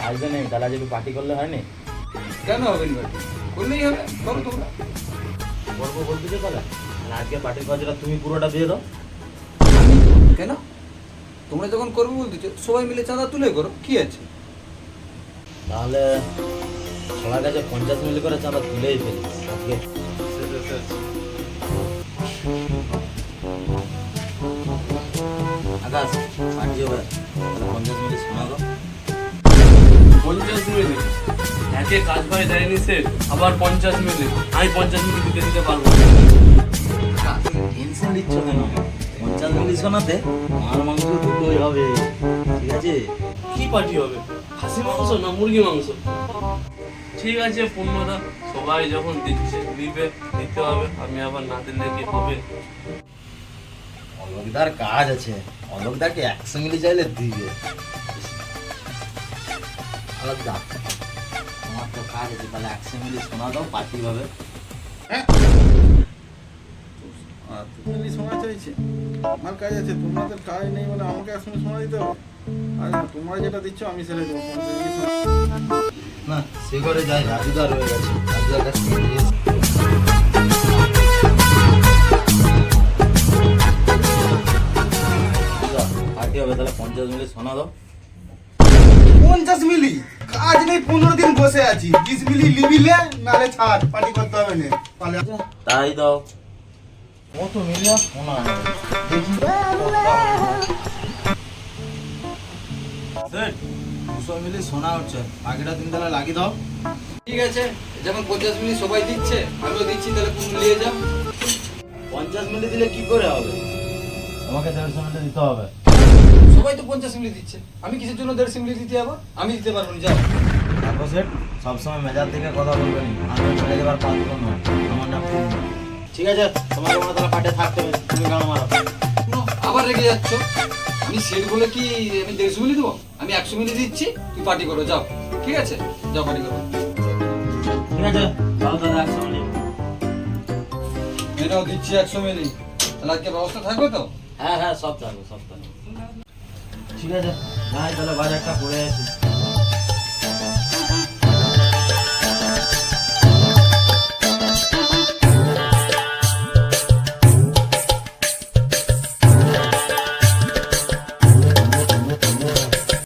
আসবে নেই তাহলে আজ একটু পার্টি করলে হয়নি? কেন হবে না পার্টি? করলেই হবে, করো তোমরা। করবো বলতে যে তাহলে আজকে পার্টির খরচাটা তুমি পুরোটা দিয়ে দাও। আমি কেন? তোমরা যখন করবো বলতেছো সবাই মিলে চাঁদা তুলে করো, কি আছে? তাহলে সবার কাছে 50 মিলি করে চাঁদা তুলেই ফেলি আজকে। আকাশ পার্টি হবে, তাহলে 50 মিলি শোনা দাও। 50 মিনিট একে কাজ ভাই দেয়নি সে, আবার 50 মিনিট। আমি 50 মিনিট দিতে পারবো না। টেনশন দিচ্ছ কেন? 50 মিলি শোনাতে মার মাংস দুটোই হবে, ঠিক আছে? কি পার্টি হবে? খাসি মাংস না মুরগি মাংস? ঠিক আছে পূর্ণদা, সবাই যখন দিচ্ছে দিবে, দিতে হবে। আমি আবার না দিলে কি হবে? অলোকদার কাজ আছে, অলোকদাকে 100 মিলি চাইলে দিবে। অলোকদা তোমার তো কাজ আছে, তাহলে 100 মিলি শোনা দাও, পার্টি হবে। তুমি শোনা চাইছে, আমার কাজ আছে, তোমাদের কাজ নেই বলে আমাকে একসঙ্গে শোনা দিতে হবে? আর না, তোমরা যেটা দিচ্ছ আমি সেটাই দেবো। না সে ঘরে যাই, রাজুদা রয়ে গেছে, রাজুদার কাছ থেকে নিয়ে এসে। পার্টি হবে, তাহলে 50 মিলি শোনা দাও। 50 মিলি কাজ নেই, 15 দিন বসে আছি। 20 মিলি লিবিলে নালে ছাড়, পার্টি করতে হবে না। পালে তাই দাও। কত মিলি আর শোনা দেখি। 200 মিলি শোনা হচ্ছে, বাকিটা তুমি তাহলে লাগিয়ে দাও। ঠিক আছে, যেমন 50 মিনিট সবাই দিচ্ছে আমিও দিচ্ছি, তাহলে তুমি নিয়ে যাও। 50 মিলি দিলে কি করে হবে? তোমাকে 150 মিলি দিতে হবে। সবাই তো 50 মিনিট দিচ্ছে, আমি কিসের জন্য 150 মিনিট দিতে যাবো? আমি দিতে পারবো না, যাও। দেখো সেট, সবসময় মেজার থেকে কথা বলবেন, আমি ছেড়ে দেবার পাত্র নয়, আমার নাম পূর্ণ। ঠিক আছে, তোমাকে মনে তাহলে পাটে থাকতে হবে, তুমি গান মারো। শুনো, আবার রেগে যাচ্ছ। আমি সেট বলে কি আমি 150 মিনিট দেবো? আমি 100 মিনিট দিচ্ছি, তুই পার্টি করো, যাও। ঠিক আছে, যাও পার্টি করো। ঠিক আছে, তাহলে দাদা 100 মিলি। এটাও দিচ্ছি 100 মিনিট। তাহলে আজকে ব্যবস্থা থাকবে তো? হ্যাঁ হ্যাঁ, সব থাকবে, সব থাকবে। ঠিক আছে, যাই তাহলে বাজারটা করে আসি।